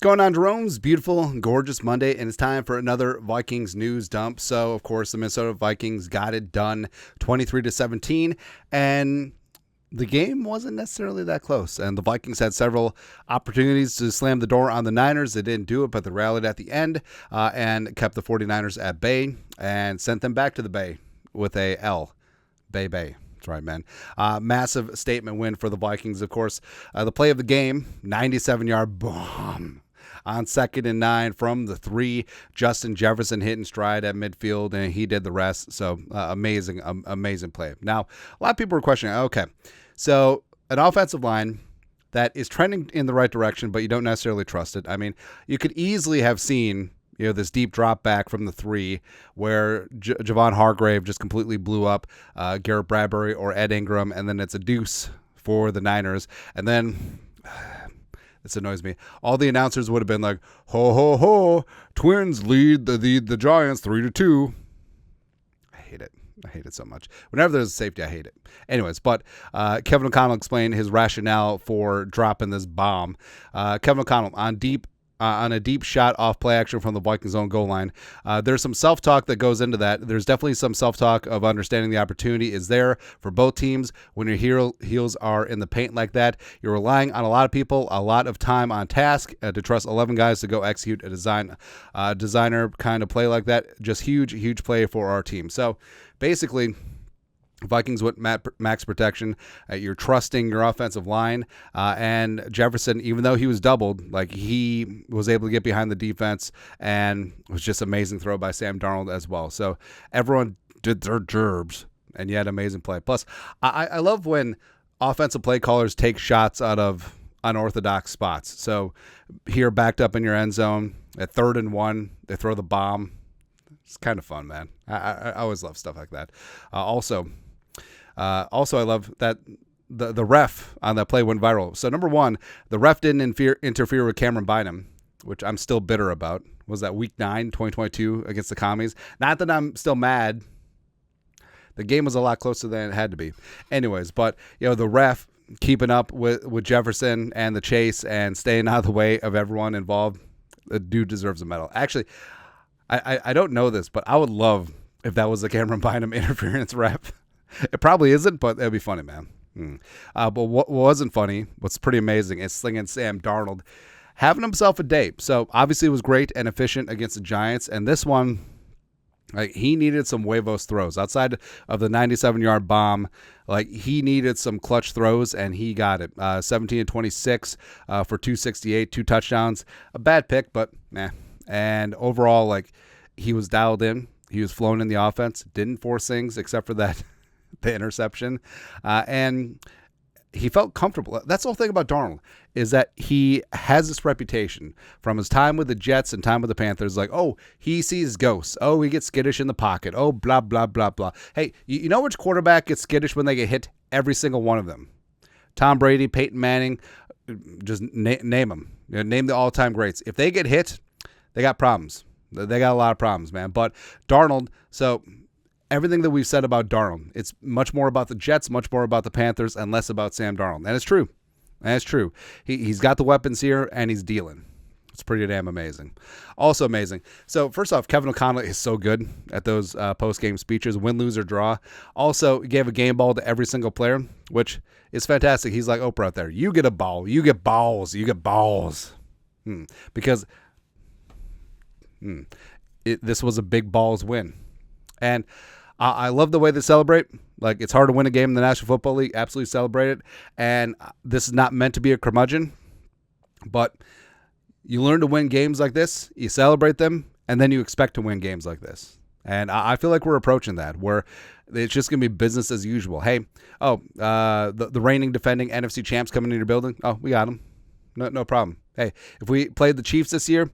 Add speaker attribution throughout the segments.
Speaker 1: going on, Jerome's beautiful, gorgeous Monday, and it's time for another Vikings news dump. So, of course, the Minnesota Vikings got it done 23-17, and the game wasn't necessarily that close. And the Vikings had several opportunities to slam the door on the Niners. They didn't do it, but they rallied at the end and kept the 49ers at bay and sent them back to the bay with a L. Bay. That's right, man. Massive statement win for the Vikings, of course. The play of the game, 97-yard bomb on 2nd and 9 from the 3. Justin Jefferson hit in stride at midfield, and he did the rest. So amazing play. Now, a lot of people are questioning, okay, so an offensive line that is trending in the right direction, but you don't necessarily trust it. I mean, you could easily have seen this deep drop back from the 3 where Javon Hargrave just completely blew up Garrett Bradbury or Ed Ingram, and then it's a deuce for the Niners. And then, this annoys me, all the announcers would have been like, ho, ho, ho, Twins lead the Giants 3-2. I hate it so much. Whenever there's a safety, I hate it. Anyways, but Kevin O'Connell explained his rationale for dropping this bomb. Kevin O'Connell on a deep shot off play action from the Vikings' own goal line. There's some self-talk that goes into that. There's definitely some self-talk of understanding the opportunity is there for both teams. When your heels are in the paint like that, you're relying on a lot of people, a lot of time on task to trust 11 guys to go execute a designer kind of play like that. Just huge play for our team. So basically, Vikings with max protection. You're trusting your offensive line. And Jefferson, even though he was doubled, like he was able to get behind the defense, and it was just amazing throw by Sam Darnold as well. So everyone did their gerbs, and you had amazing play. Plus, I love when offensive play callers take shots out of unorthodox spots. So here, backed up in your end zone at 3rd and 1, they throw the bomb. It's kind of fun, man. I always love stuff like that. Also, I love that the ref on that play went viral. So, number one, the ref didn't interfere with Cameron Bynum, which I'm still bitter about. Was that week 9, 2022 against the Commies? Not that I'm still mad. The game was a lot closer than it had to be. Anyways, but, the ref keeping up with Jefferson and the chase and staying out of the way of everyone involved, the dude deserves a medal. Actually, I don't know this, but I would love if that was the Cameron Bynum interference ref. It probably isn't, but it'd be funny, man. But what wasn't funny, what's pretty amazing, is Slingin Sam Darnold having himself a day. So obviously it was great and efficient against the Giants, and this one, he needed some huevos throws. Outside of the 97-yard bomb, he needed some clutch throws, and he got it. 17-26 for 268, 2 touchdowns. A bad pick, but nah. And overall, he was dialed in. He was flowing in the offense. Didn't force things except for the interception. And he felt comfortable. That's the whole thing about Darnold, is that he has this reputation from his time with the Jets and time with the Panthers. He sees ghosts. Oh, he gets skittish in the pocket. Oh, blah, blah, blah, blah. Hey, you know which quarterback gets skittish when they get hit? Every single one of them. Tom Brady, Peyton Manning, just name them. Name the all-time greats. If they get hit, they got problems. They got a lot of problems, man. But Darnold, so everything that we've said about Darnold, it's much more about the Jets, much more about the Panthers, and less about Sam Darnold. And it's true. That's true. He's got the weapons here, and he's dealing. It's pretty damn amazing. Also amazing. So first off, Kevin O'Connell is so good at those post-game speeches, win, lose, or draw. Also, gave a game ball to every single player, which is fantastic. He's like Oprah out there. You get a ball. You get balls. You get balls. Because this was a big balls win. And I love the way they celebrate. It's hard to win a game in the National Football League. Absolutely celebrate it. And this is not meant to be a curmudgeon, but you learn to win games like this. You celebrate them, and then you expect to win games like this. And I feel like we're approaching that, where it's just going to be business as usual. Hey, the reigning defending NFC champs coming into your building. Oh, we got them. No problem. Hey, if we played the Chiefs this year,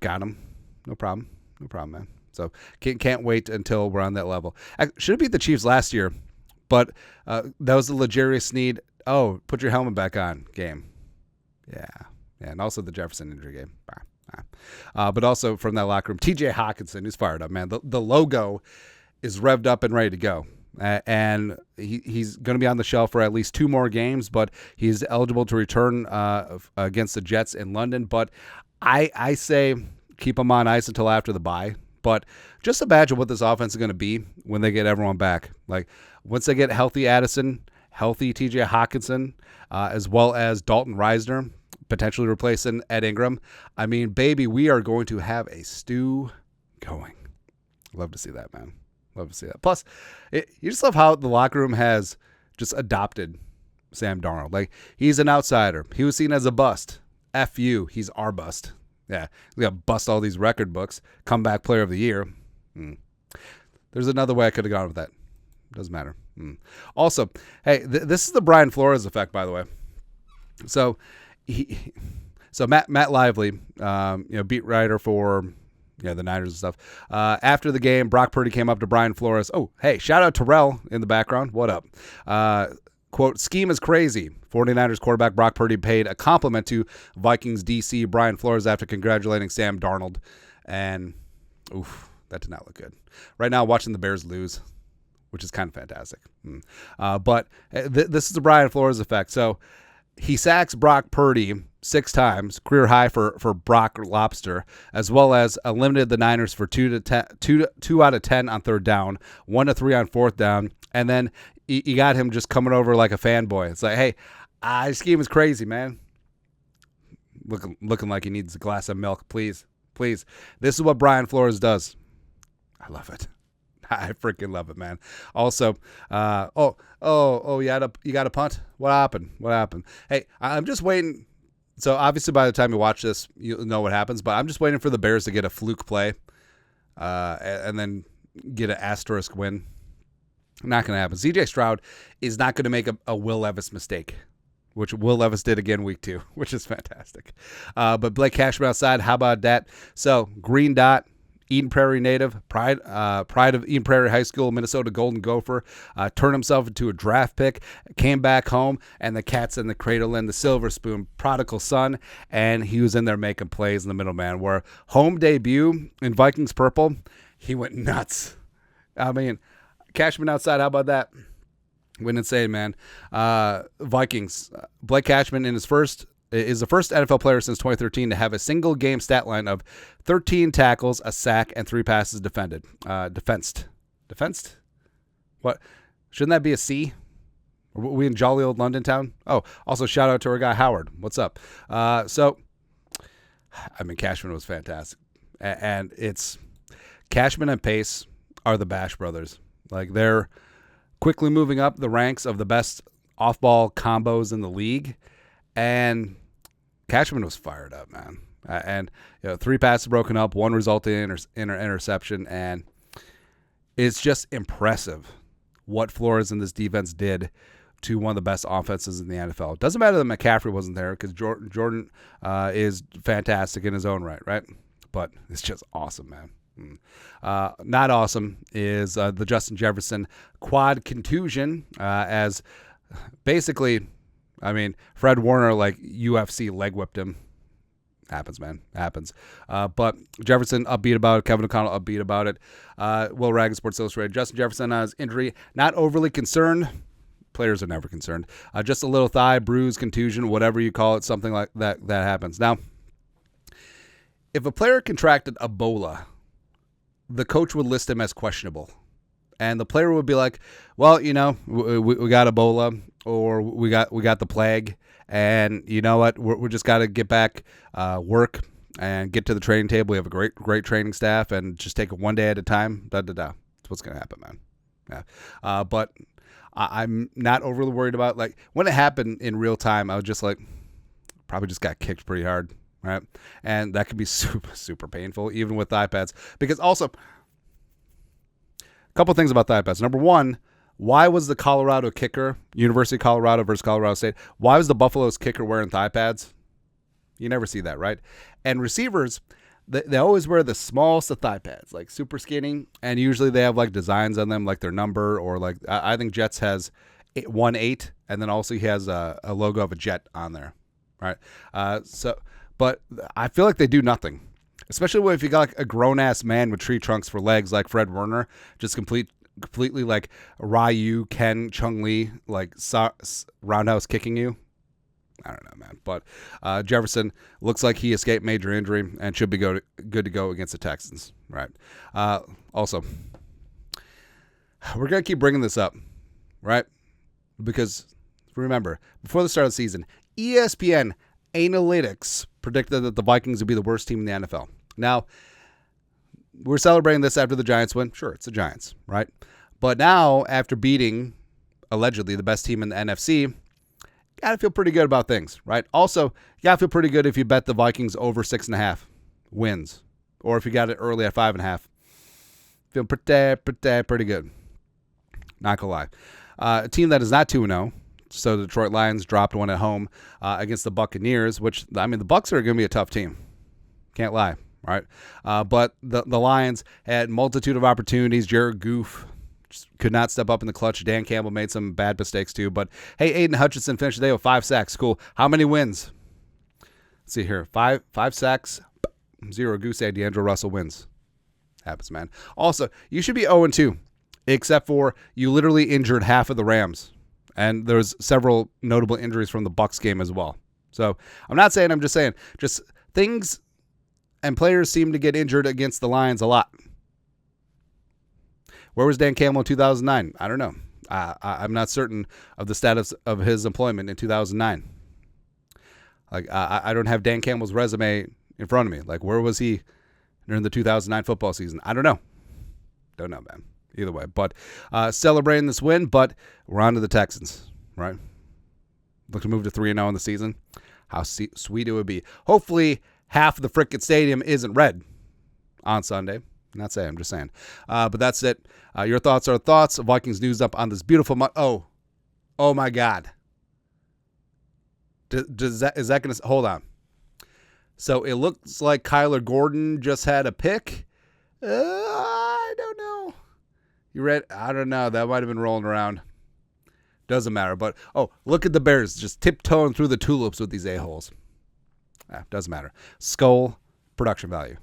Speaker 1: got them. No problem, man. So can't wait until we're on that level. Should have beat the Chiefs last year, but that was the L'Jarius Sneed. Oh, put your helmet back on game. Yeah, and also the Jefferson injury game. But also from that locker room, TJ Hawkinson is fired up, man. The logo is revved up and ready to go. And he's going to be on the shelf for at least 2 more games, but he's eligible to return against the Jets in London. But I say keep them on ice until after the bye. But just imagine what this offense is going to be when they get everyone back. Like once they get healthy Addison, healthy TJ Hawkinson, as well as Dalton Reisner, potentially replacing Ed Ingram. I mean, baby, we are going to have a stew going. Love to see that, man. Love to see that. Plus, you just love how the locker room has just adopted Sam Darnold. Like, he's an outsider. He was seen as a bust. F you, he's our bust. Yeah, we got to bust all these record books. Comeback player of the year. There's another way I could have gone with that. Doesn't matter. Also, hey, this is the Brian Flores effect, by the way. So, Matt Lively, beat writer for the Niners and stuff. After the game, Brock Purdy came up to Brian Flores. Oh, hey, shout out Terrell in the background. What up? Quote, scheme is crazy. 49ers quarterback Brock Purdy paid a compliment to Vikings DC Brian Flores after congratulating Sam Darnold. And, that did not look good. Right now, watching the Bears lose, which is kind of fantastic. But this is the Brian Flores effect. So he sacks Brock Purdy 6 times, career high for Brock Lobster, as well as eliminated the Niners for 2 out of 10 on third down, 1 to 3 on fourth down, and then you got him just coming over like a fanboy. It's like, hey, this scheme is crazy, man. Looking like he needs a glass of milk, please. This is what Brian Flores does. I love it. I freaking love it, man. Also, you got a punt? What happened? Hey, I'm just waiting. So obviously by the time you watch this, you'll know what happens, but I'm just waiting for the Bears to get a fluke play and then get an asterisk win. Not going to happen. CJ Stroud is not going to make a Will Levis mistake, which Will Levis did again week 2, which is fantastic. But Blake Cashman outside, how about that? So green dot, Eden Prairie native, pride of Eden Prairie High School, Minnesota Golden Gopher, turned himself into a draft pick, came back home, and the cat's in the cradle and the silver spoon, prodigal son, and he was in there making plays in the middle, man. Where home debut in Vikings purple, he went nuts. I mean, Cashman outside, how about that? Went insane, man. Vikings, Blake Cashman is the first NFL player since 2013 to have a single game stat line of 13 tackles, a sack, and 3 passes defended. Defensed? What? Shouldn't that be a C? Are we in jolly old London town? Oh, also shout out to our guy Howard. What's up? Cashman was fantastic. And it's Cashman and Pace are the Bash brothers. Like, they're quickly moving up the ranks of the best off-ball combos in the league. And Cashman was fired up, man. And 3 passes broken up, 1 resulted in interception, and it's just impressive what Flores and this defense did to one of the best offenses in the NFL. It doesn't matter that McCaffrey wasn't there because Jordan is fantastic in his own right? But it's just awesome, man. Not awesome is the Justin Jefferson quad contusion, as basically, Fred Warner, like, UFC leg whipped him. Happens, man. Happens. But Jefferson upbeat about it. Kevin O'Connell upbeat about it. Will Ragg, Sports Illustrated. Justin Jefferson on his injury, not overly concerned. Players are never concerned. Just a little thigh, bruise, contusion, whatever you call it, something like that happens. Now, if a player contracted Ebola, the coach would list him as questionable. And the player would be like, well, we got Ebola, or we got the plague, and you know what? We're just got to get back, work, and get to the training table. We have a great training staff, and just take it one day at a time. That's what's going to happen, man. Yeah. But I'm not overly worried about, like, when it happened in real time, I was just like, probably just got kicked pretty hard, right? And that could be super, super painful, even with thigh pads. Because also, a couple things about thigh pads. Number one, why was the Colorado kicker, University of Colorado versus Colorado State, why was the Buffalo's kicker wearing thigh pads? You never see that, right? And receivers, they always wear the smallest of thigh pads, like super skinny, and usually they have like designs on them, like their number, or like I think Jets has 1-8, and then also he has a logo of a jet on there, right? But I feel like they do nothing, especially if you got like a grown ass man with tree trunks for legs like Fred Warner, just completely like Ryu, Ken, Chung Lee, like roundhouse kicking you. I don't know, man. But Jefferson looks like he escaped major injury and should be good to go against the Texans, right? Also, we're going to keep bringing this up, right? Because remember, before the start of the season, ESPN Analytics predicted that the Vikings would be the worst team in the NFL. Now, we're celebrating this after the Giants win. Sure, it's the Giants, right? But now, after beating, allegedly, the best team in the NFC, got to feel pretty good about things, right? Also, you got to feel pretty good if you bet the Vikings over 6.5 wins. Or if you got it early at 5.5. Feel pretty good. Not going to lie. A team that is not 2-0. So the Detroit Lions dropped one at home against the Buccaneers, which, I mean, the Bucs are going to be a tough team. Can't lie, right? But the Lions had multitude of opportunities. Jared Goff could not step up in the clutch. Dan Campbell made some bad mistakes too. But, hey, Aiden Hutchinson finished the day with 5 sacks. Cool. How many wins? Let's see here. 5 sacks, 0 goose egg. D'Angelo Russell wins. Happens, man. Also, you should be 0-2, except for you literally injured half of the Rams. And there's several notable injuries from the Bucs game as well. So I'm not saying, I'm just saying, just things and players seem to get injured against the Lions a lot. Where was Dan Campbell in 2009? I don't know. I'm not certain of the status of his employment in 2009. Like, I don't have Dan Campbell's resume in front of me. Like, where was he during the 2009 football season? I don't know. Don't know, man. Either way, but celebrating this win, but we're on to the Texans, right? Look to move to 3-0 in the season. How sweet it would be. Hopefully, half of the frickin' stadium isn't red on Sunday. Not saying, I'm just saying. But that's it. Your thoughts are thoughts. Vikings news up on this beautiful oh my God. Is that going to hold on? So it looks like Kyler Gordon just had a pick. I don't know. You read? I don't know. That might have been rolling around. Doesn't matter. But, look at the Bears just tiptoeing through the tulips with these a-holes. Doesn't matter. Skull production value.